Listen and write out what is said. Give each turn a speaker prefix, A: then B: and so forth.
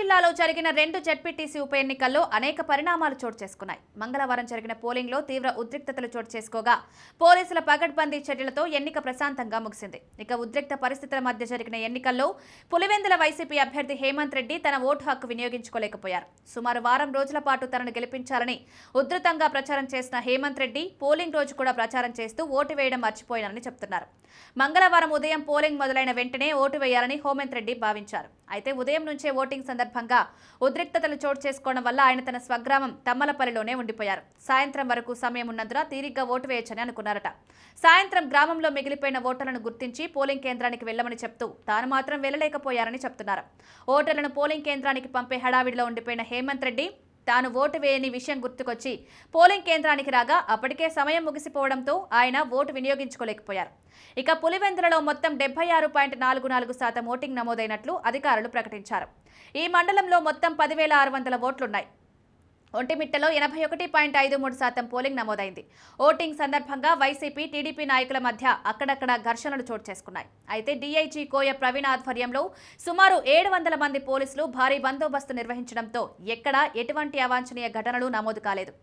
A: జిల్లాలో జరిగిన 2 జెడ్పీటీసీ ఉప ఎన్నికల్లో అనేక పరిణామాలు చోటు చేసుకున్నాయి. మంగళవారం జరిగిన పోలింగ్లో తీవ్ర ఉద్రిక్తతలు చోటు చేసుకోగా పోలీసుల పగడ్బందీ చర్యలతో ఎన్నిక ప్రశాంతంగా ముగిసింది. ఇక ఉద్రిక్త పరిస్థితుల మధ్య జరిగిన ఎన్నికల్లో పులివెందుల వైసీపీ అభ్యర్థి హేమంత్ రెడ్డి తన ఓటు హక్కు వినియోగించుకోలేకపోయారు. సుమారు వారం రోజుల పాటు తనను గెలిపించాలని ఉధృతంగా ప్రచారం చేసిన హేమంత్ రెడ్డి పోలింగ్ రోజు కూడా ప్రచారం చేస్తూ ఓటు వేయడం మర్చిపోయారని చెబుతున్నారు. మంగళవారం ఉదయం పోలింగ్ మొదలైన వెంటనే ఓటు వేయాలని హేమంత్ రెడ్డి భావించారు. అయితే ఉదయం నుంచే ఓటింగ్ సందర్భంగా ఉద్రిక్తతలు చోటు చేసుకోవడం వల్ల ఆయన తన స్వగ్రామం తమ్మలపల్లిలోనే ఉండిపోయారు. సాయంత్రం వరకు సమయం ఉన్నందున తీరిగ్గా ఓటు వేయొచ్చని అనుకున్నారట. సాయంత్రం గ్రామంలో మిగిలిపోయిన ఓటర్లను గుర్తించి పోలింగ్ కేంద్రానికి వెళ్లమని చెప్తూ తాను మాత్రం వెళ్లలేకపోయారని చెప్తున్నారు. ఓటర్లను పోలింగ్ కేంద్రానికి పంపే హడావిడిలో ఉండిపోయిన హేమంత్ రెడ్డి తాను ఓటు వేయని విషయం గుర్తుకొచ్చి పోలింగ్ కేంద్రానికి రాగా అప్పటికే సమయం ముగిసిపోవడంతో ఆయన ఓటు వినియోగించుకోలేకపోయారు. ఇక పులివెందులలో మొత్తం 76.44% ఓటింగ్ నమోదైనట్లు అధికారులు ప్రకటించారు. ఈ మండలంలో మొత్తం 10,600 ఓట్లున్నాయి. ఒంటిమిట్టలో 81.53% పోలింగ్ నమోదైంది. ఓటింగ్ సందర్భంగా వైసీపీ, టీడీపీ నాయకుల మధ్య అక్కడక్కడ ఘర్షణలు చోటు చేసుకున్నాయి. అయితే డీఐజీ కోయ ప్రవీణ్ ఆధ్వర్యంలో సుమారు 700 మంది పోలీసులు భారీ బందోబస్తు నిర్వహించడంతో ఎక్కడా ఎటువంటి అవాంఛనీయ ఘటనలు నమోదు కాలేదు.